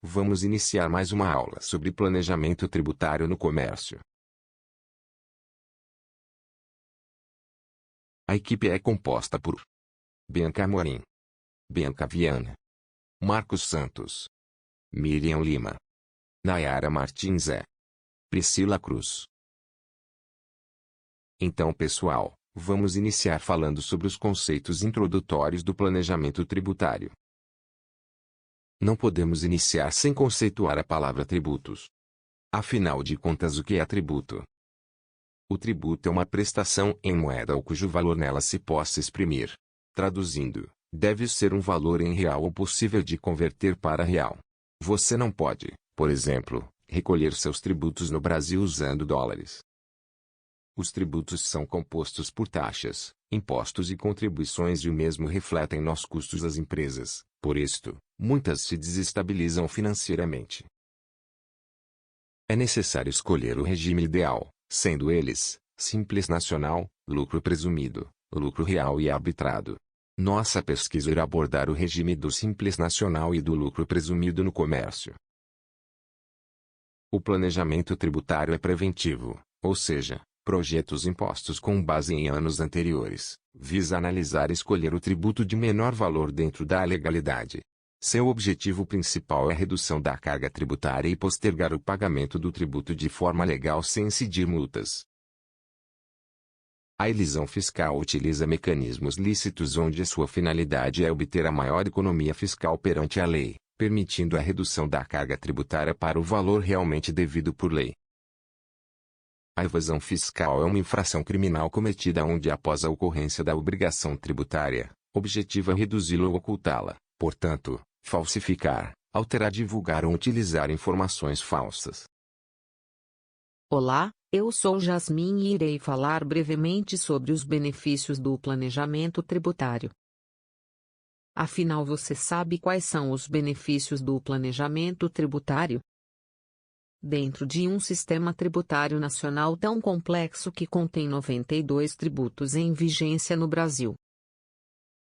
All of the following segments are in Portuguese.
Vamos iniciar mais uma aula sobre planejamento tributário no comércio. A equipe é composta por Bianca Amorim, Bianca Viana, Marcos Santos, Miriam Lima, Nayara Martins e Priscila Cruz. Então, pessoal, vamos iniciar falando sobre os conceitos introdutórios do planejamento tributário. Não podemos iniciar sem conceituar a palavra tributos. Afinal de contas, o que é tributo? O tributo é uma prestação em moeda ou cujo valor nela se possa exprimir. Traduzindo, deve ser um valor em real ou possível de converter para real. Você não pode, por exemplo, recolher seus tributos no Brasil usando dólares. Os tributos são compostos por taxas, impostos e contribuições e o mesmo refletem nos custos das empresas. Por isto, muitas se desestabilizam financeiramente. É necessário escolher o regime ideal, sendo eles: Simples Nacional, lucro presumido, lucro real e arbitrado. Nossa pesquisa irá abordar o regime do Simples Nacional e do lucro presumido no comércio. O planejamento tributário é preventivo, ou seja, projeta os impostos com base em anos anteriores, visa analisar e escolher o tributo de menor valor dentro da legalidade. Seu objetivo principal é a redução da carga tributária e postergar o pagamento do tributo de forma legal sem incidir multas. A elisão fiscal utiliza mecanismos lícitos onde a sua finalidade é obter a maior economia fiscal perante a lei, permitindo a redução da carga tributária para o valor realmente devido por lei. A evasão fiscal é uma infração criminal cometida onde, após a ocorrência da obrigação tributária, objetiva reduzi-la ou ocultá-la, portanto, falsificar, alterar, divulgar ou utilizar informações falsas. Olá, eu sou Jasmin e irei falar brevemente sobre os benefícios do planejamento tributário. Afinal, você sabe quais são os benefícios do planejamento tributário? Dentro de um sistema tributário nacional tão complexo que contém 92 tributos em vigência no Brasil,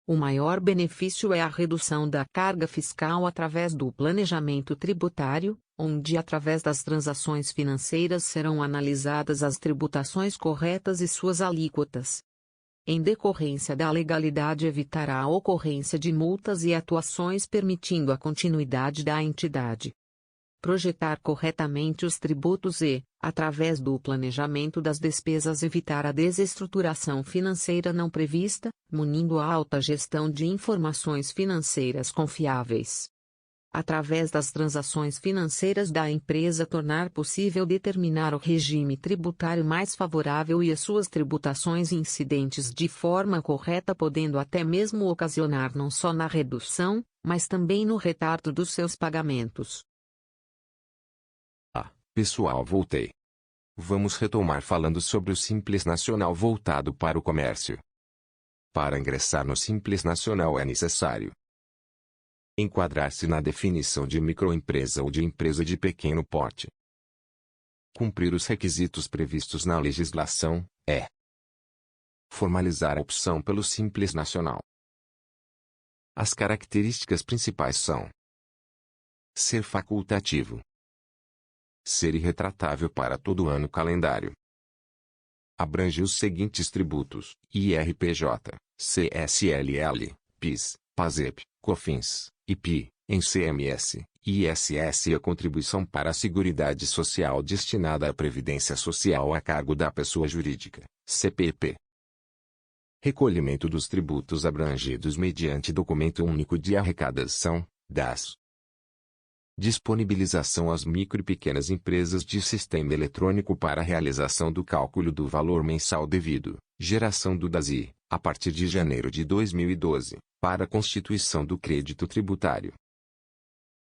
o maior benefício é a redução da carga fiscal através do planejamento tributário, onde através das transações financeiras serão analisadas as tributações corretas e suas alíquotas. Em decorrência da legalidade, evitará a ocorrência de multas e atuações, permitindo a continuidade da entidade. Projetar corretamente os tributos e, através do planejamento das despesas, evitar a desestruturação financeira não prevista, munindo a alta gestão de informações financeiras confiáveis. Através das transações financeiras da empresa, tornar possível determinar o regime tributário mais favorável e as suas tributações incidentes de forma correta, podendo até mesmo ocasionar não só na redução, mas também no retardo dos seus pagamentos. Pessoal, voltei. Vamos retomar falando sobre o Simples Nacional voltado para o comércio. Para ingressar no Simples Nacional é necessário enquadrar-se na definição de microempresa ou de empresa de pequeno porte, cumprir os requisitos previstos na legislação, formalizar a opção pelo Simples Nacional. As características principais são: ser facultativo, ser irretratável para todo ano calendário, abrange os seguintes tributos: IRPJ, CSLL, PIS, PASEP, COFINS, IP, ICMS, ISS e a contribuição para a Seguridade Social destinada à Previdência Social a cargo da pessoa jurídica, CPP. Recolhimento dos tributos abrangidos mediante Documento Único de Arrecadação, DAS. Disponibilização às micro e pequenas empresas de sistema eletrônico para a realização do cálculo do valor mensal devido, geração do DASI, a partir de janeiro de 2012, para a constituição do crédito tributário.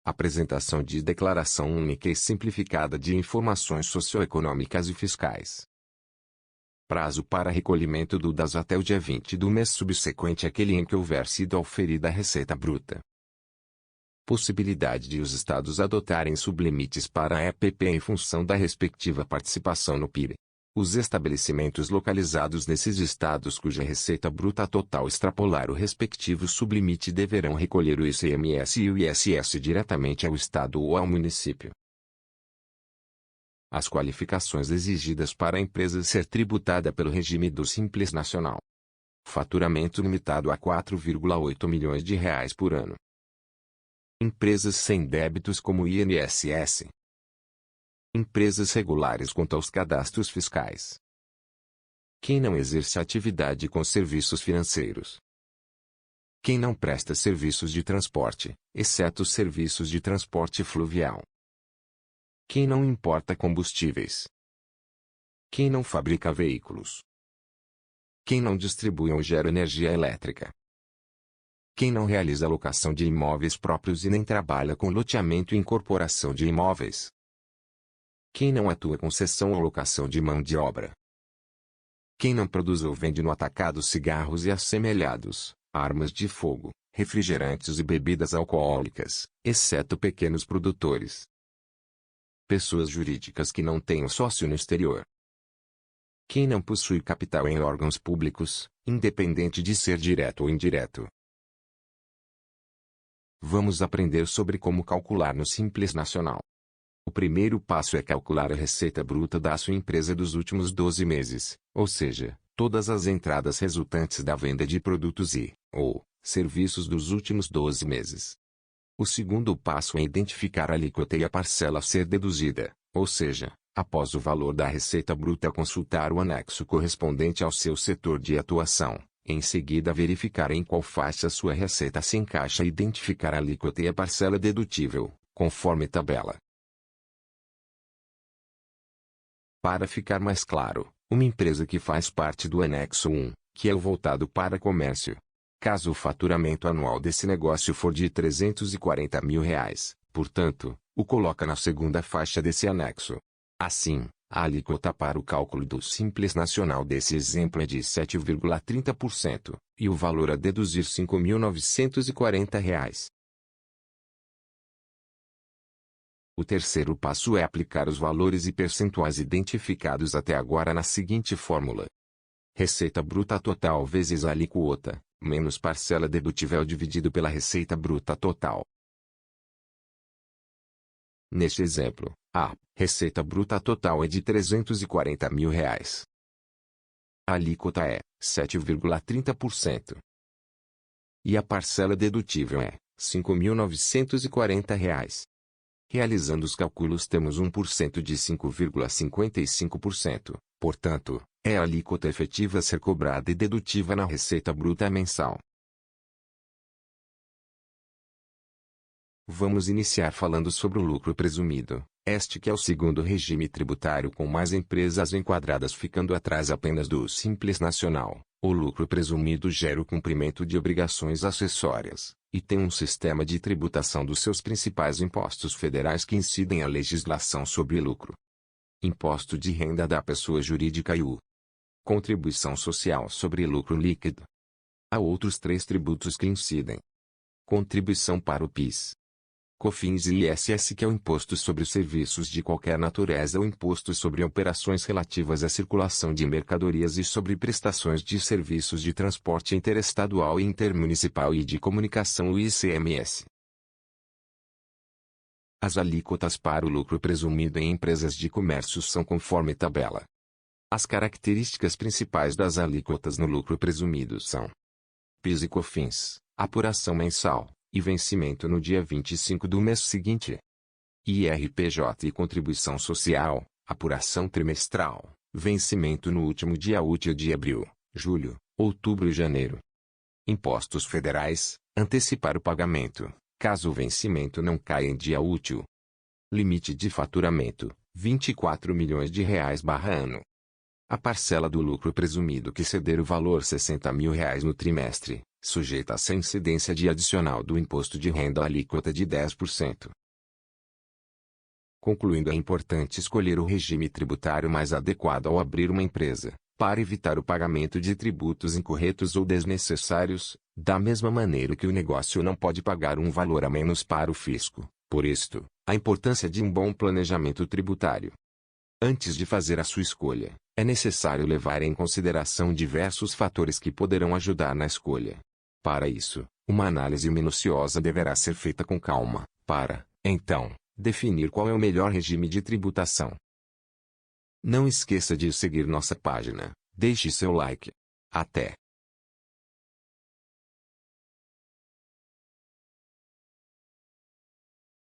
Apresentação de declaração única e simplificada de informações socioeconômicas e fiscais. Prazo para recolhimento do DAS até o dia 20 do mês subsequente àquele em que houver sido auferida a receita bruta. Possibilidade de os estados adotarem sublimites para a EPP em função da respectiva participação no PIB. Os estabelecimentos localizados nesses estados cuja receita bruta total extrapolar o respectivo sublimite deverão recolher o ICMS e o ISS diretamente ao estado ou ao município. As qualificações exigidas para a empresa ser tributada pelo regime do Simples Nacional. Faturamento limitado a R$ 4,8 milhões por ano. Empresas sem débitos como INSS. Empresas regulares quanto aos cadastros fiscais. Quem não exerce atividade com serviços financeiros. Quem não presta serviços de transporte, exceto serviços de transporte fluvial. Quem não importa combustíveis. Quem não fabrica veículos. Quem não distribui ou gera energia elétrica. Quem não realiza locação de imóveis próprios e nem trabalha com loteamento e incorporação de imóveis. Quem não atua com cessão ou locação de mão de obra. Quem não produz ou vende no atacado cigarros e assemelhados, armas de fogo, refrigerantes e bebidas alcoólicas, exceto pequenos produtores. Pessoas jurídicas que não tenham sócio no exterior. Quem não possui capital em órgãos públicos, independente de ser direto ou indireto. Vamos aprender sobre como calcular no Simples Nacional. O primeiro passo é calcular a receita bruta da sua empresa dos últimos 12 meses, ou seja, todas as entradas resultantes da venda de produtos ou serviços dos últimos 12 meses. O segundo passo é identificar a alíquota e a parcela a ser deduzida, ou seja, após o valor da receita bruta consultar o anexo correspondente ao seu setor de atuação. Em seguida verificar em qual faixa sua receita se encaixa e identificar a alíquota e a parcela dedutível, conforme tabela. Para ficar mais claro, uma empresa que faz parte do anexo 1, que é o voltado para comércio. Caso o faturamento anual desse negócio for de R$ 340 mil, portanto, o coloca na segunda faixa desse anexo. Assim, a alíquota para o cálculo do Simples Nacional desse exemplo é de 7,30%, e o valor a deduzir R$ 5.940. O terceiro passo é aplicar os valores e percentuais identificados até agora na seguinte fórmula. Receita bruta total vezes a alíquota, menos parcela dedutível dividido pela receita bruta total. Neste exemplo, a receita bruta total é de R$ 340 mil. A alíquota é 7,30%. E a parcela dedutível é R$ 5.940. Realizando os cálculos temos 1% de 5,55%, portanto, é a alíquota efetiva a ser cobrada e dedutiva na receita bruta mensal. Vamos iniciar falando sobre o lucro presumido, este que é o segundo regime tributário com mais empresas enquadradas ficando atrás apenas do Simples Nacional. O lucro presumido gera o cumprimento de obrigações acessórias, e tem um sistema de tributação dos seus principais impostos federais que incidem a legislação sobre lucro. Imposto de renda da pessoa jurídica e o contribuição social sobre lucro líquido. Há outros 3 tributos que incidem. Contribuição para o PIS, COFINS e ISS, que é o imposto sobre serviços de qualquer natureza, ou imposto sobre operações relativas à circulação de mercadorias e sobre prestações de serviços de transporte interestadual e intermunicipal e de comunicação, o ICMS. As alíquotas para o lucro presumido em empresas de comércio são conforme tabela. As características principais das alíquotas no lucro presumido são: PIS e COFINS, apuração mensal, e vencimento no dia 25 do mês seguinte. IRPJ e contribuição social, apuração trimestral, vencimento no último dia útil de abril, julho, outubro e janeiro. Impostos federais, antecipar o pagamento, caso o vencimento não caia em dia útil. Limite de faturamento, R$ 24 milhões /ano. A parcela do lucro presumido que exceder o valor R$ 60 mil no trimestre, sujeita a essa incidência de adicional do imposto de renda alíquota de 10%. Concluindo, é importante escolher o regime tributário mais adequado ao abrir uma empresa, para evitar o pagamento de tributos incorretos ou desnecessários, da mesma maneira que o negócio não pode pagar um valor a menos para o fisco. Por isto, a importância de um bom planejamento tributário. Antes de fazer a sua escolha, é necessário levar em consideração diversos fatores que poderão ajudar na escolha. Para isso, uma análise minuciosa deverá ser feita com calma, para, então, definir qual é o melhor regime de tributação. Não esqueça de seguir nossa página, deixe seu like. Até!